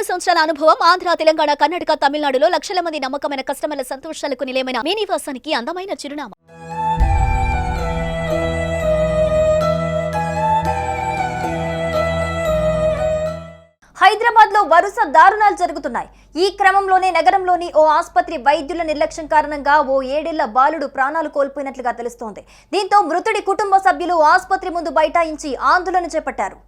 15 సంవత్సరాల అనుభవం ఆంధ్ర, తెలంగాణ, కర్ణాటక, తమిళనాడులో లక్షల మంది నమ్మకమైన కస్టమర్ల సంతోషాలకు నిలయమైన మీ నివాసానికి అందమైన చిరునామా. హైదరాబాద్ లో వరుస దారుణాలు జరుగుతున్నాయి. ఈ క్రమంలోనే నగరంలోని ఓ ఆసుపత్రి వైద్యుల నిర్లక్ష్యం కారణంగా ఓ 7 ఏళ్ల బాలుడు ప్రాణాలు కోల్పోయినట్లుగా తెలుస్తోంది. దీంతో మృతుడి కుటుంబ సభ్యులు ఆసుపత్రి ముందు బైఠాయించి ఆందోళన చేపట్టారు.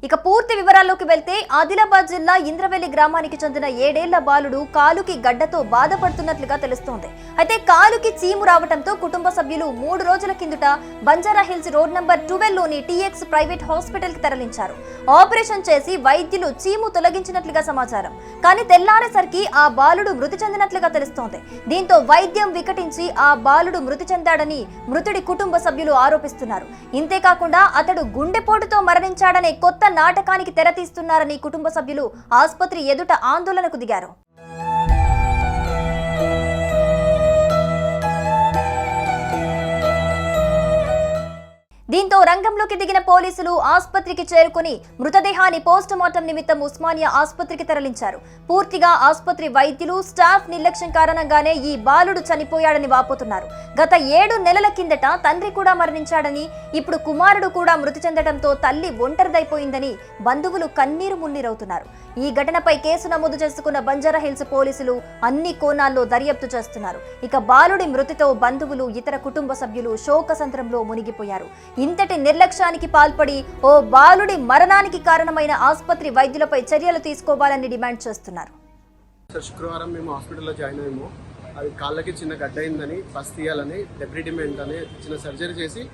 ఇక పూర్తి వివరాల్లోకి వెళ్తే ఆదిలాబాద్ జిల్లా ఇంద్రవెల్లి గ్రామానికి చెందిన 7 ఏళ్ల బాలుడు కాలుకి గడ్డతో బాధపడుతున్నట్లుగా తెలుస్తోంది. అయితే కాలుకి చీము రావడంతో కుటుంబ సభ్యులు 3 రోజుల కిందట బంజారా హిల్స్ రోడ్ నంబర్ 12 లోని టీఎక్స్ ప్రైవేట్ హాస్పిటల్ కి తరలించారు. ఆపరేషన్ చేసి వైద్యులు చీము తొలగించినట్లుగా సమాచారం. కానీ తెల్లారేసరికి ఆ బాలుడు మృతి చెందినట్లుగా తెలుస్తోంది. దీంతో వైద్యం వికటించి ఆ బాలుడు మృతి చెందాడని మృతుడి కుటుంబ సభ్యులు ఆరోపిస్తున్నారు. ఇంతేకాకుండా అతడు గుండెపోటుతో మరణించాడనే కొత్త నాటకానికి తెరతీస్తున్నారని కుటుంబ సభ్యులు ఆసుపత్రి ఎదుట ఆందోళనకు దిగారు. దీంతో రంగంలోకి దిగిన పోలీసులు ఆసుపత్రికి చేరుకుని మృతదేహాన్ని పోస్టుమార్టం నిమిత్తం ఉస్మానియా ఆసుపత్రికి తరలించారు. పూర్తిగా ఆసుపత్రి వైద్యులు స్టాఫ్ నిర్లక్ష్యం కారణంగానే ఈ బాలుడు చనిపోయాడని వాపోతున్నారు. గత 7 నెలల కిందట తండ్రి కూడా మరణించాడని, ఇప్పుడు కుమారుడు కూడా మృతి చెందడంతో తల్లి ఒంటరిదైపోయిందని బంధువులు కన్నీరు మున్నీరవుతున్నారు. ఈ ఘటనపై కేసు నమోదు చేసుకున్న బంజారా హిల్స్ పోలీసులు అన్ని కోణాల్లో దర్యాప్తు చేస్తున్నారు. ఇక బాలుడి మృతితో బంధువులు, ఇతర కుటుంబ సభ్యులు శోకసంద్రంలో మునిగిపోయారు. ఇంతటి నిర్లక్ష్యానికి పాల్పడి ఓ బాలుడి మరణానికి కారణమైన ఆసుపత్రి వైద్యులపై చర్యలు తీసుకోవాలని డిమాండ్ చేస్తున్నారు. శుక్రవారం మేము హాస్పిటల్లో జాయిన్ అయ్యాము. అది కాళ్ళకి చిన్న గడ్డ అయిందని, బస్ తీయాలని, డెబ్రిటిమెంట్ అని చిన్న సర్జరీ చేసి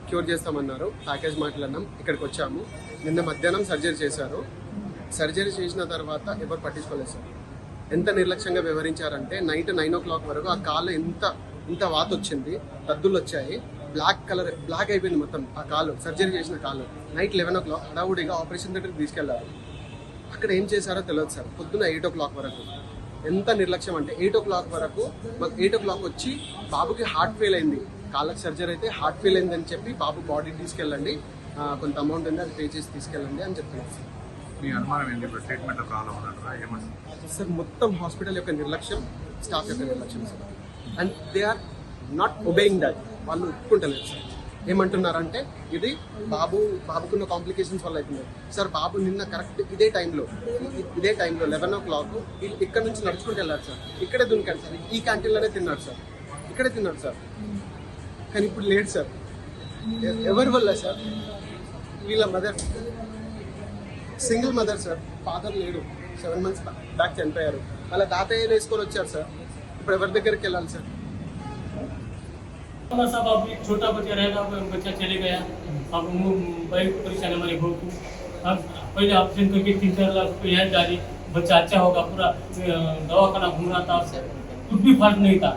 క్యూర్ చేస్తామన్నారు. ప్యాకేజ్ మాట్లాడినాం, ఇక్కడికి వచ్చాము. నిన్న మధ్యాహ్నం సర్జరీ చేశారు. సర్జరీ చేసిన తర్వాత ఎవరు పట్టించుకోలేదు సార్. ఎంత నిర్లక్ష్యంగా వ్యవహరించారంటే నైట్ 9 o'clock వరకు ఆ కాళ్ళు ఇంత వాత వచ్చింది, దద్దులు వచ్చాయి, బ్లాక్ అయిపోయింది మొత్తం ఆ కాలు. సర్జరీ చేసిన కాలు నైట్ 11 o'clock హడావుడిగా ఆపరేషన్ థియేటర్కి తీసుకెళ్లారు. అక్కడ ఏం చేశారో తెలియదు సార్. పొద్దున 8 o'clock వరకు ఎంత నిర్లక్ష్యం అంటే 8 o'clock వరకు మాకు 8 o'clock వచ్చి బాబుకి హార్ట్ ఫెయిల్ అయింది, కాళ్ళకి సర్జరీ అయితే హార్ట్ ఫెయిల్ అయిందని చెప్పి బాబు బాడీ తీసుకెళ్ళండి, కొంత అమౌంట్ ఉంది అది పే చేసి తీసుకెళ్ళండి అని చెప్తున్నారు సార్. సార్ మొత్తం హాస్పిటల్ యొక్క నిర్లక్ష్యం, స్టాఫ్ యొక్క నిర్లక్ష్యం sir. And they are not obeying that. వాళ్ళు ఒప్పుకుంటలేదు సార్. ఏమంటున్నారంటే ఇది బాబుకున్న కాంప్లికేషన్స్ వల్ల అవుతుంది సార్. బాబు నిన్న కరెక్ట్ ఇదే టైంలో 11 o'clock ఇక్కడ నుంచి నడుచుకుంటూ వెళ్ళారు సార్. ఇక్కడే దునికాడు సార్. ఈ క్యాంటీన్లోనే తిన్నాడు సార్, ఇక్కడే తిన్నాడు సార్. కానీ ఇప్పుడు లేడు సార్. ఎవరి వల్ల సార్? వీళ్ళ mother, single mother sir. Father లేడు, 7 months బ్యాక్ చనిపోయారు. వాళ్ళ తాతయ్య వేసుకొని వచ్చారు సార్. ఇప్పుడు ఎవరి దగ్గరికి వెళ్ళాలి సార్? साहब अब एक छोटा बच्चा रहेगा, बच्चा चले गया, अब बड़ी परेशान हमारे बहू को. अब पहले ऑपरेशन करके 3-4 लाख रुपये यहाँ डाली, बच्चा अच्छा होगा, पूरा दवाखाना घूम रहा था, कुछ भी फर्क नहीं था.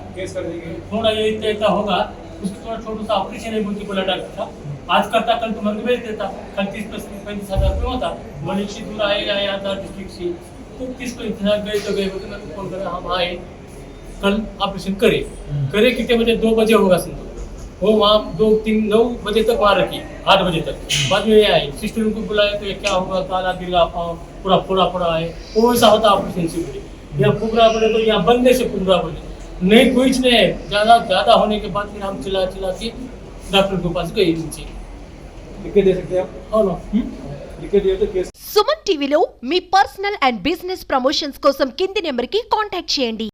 थोड़ा ये ऐसा होगा, उसको थोड़ा छोटा सा ऑपरेशन है बोल के बोला डॉक्टर साहब. आज करता कल तो मंग भेज देता, कल 30-35 हज़ार रुपये होता. मलेशिया दूर आया था डिस्ट्रिक्ट से, तो 30-35 हज़ार गए तो गए, बोलते मैं फोन करा हम आए, कल ऑपरेशन करे कितने बजे? 2 बजे होगा समझो. वो वहाँ 2-3-9 बजे तक वहाँ रखी, 8 बजे तक. बाद में ये आई, सिस्टर उनको बुलाया तो ये क्या होगा, काला गिरगा पूरा फोड़ा है. वो वैसा होता ऑपरेशन से बोले. यहाँ फुकरा बोले तो यहाँ बंदे से फुकरा बोले नहीं, कुछ नहीं है. ज़्यादा होने के बाद फिर हम चिल्ला के डॉक्टर के पास गए नीचे. लिख दे सकते हैं आप? लिख दिया तो केस. సుమన్ టీవీలో మీ పర్సనల్ అండ్ బిజినెస్ ప్రమోషన్స్ కోసం కింది నెంబర్కి కాంటాక్ట్ చేయండి.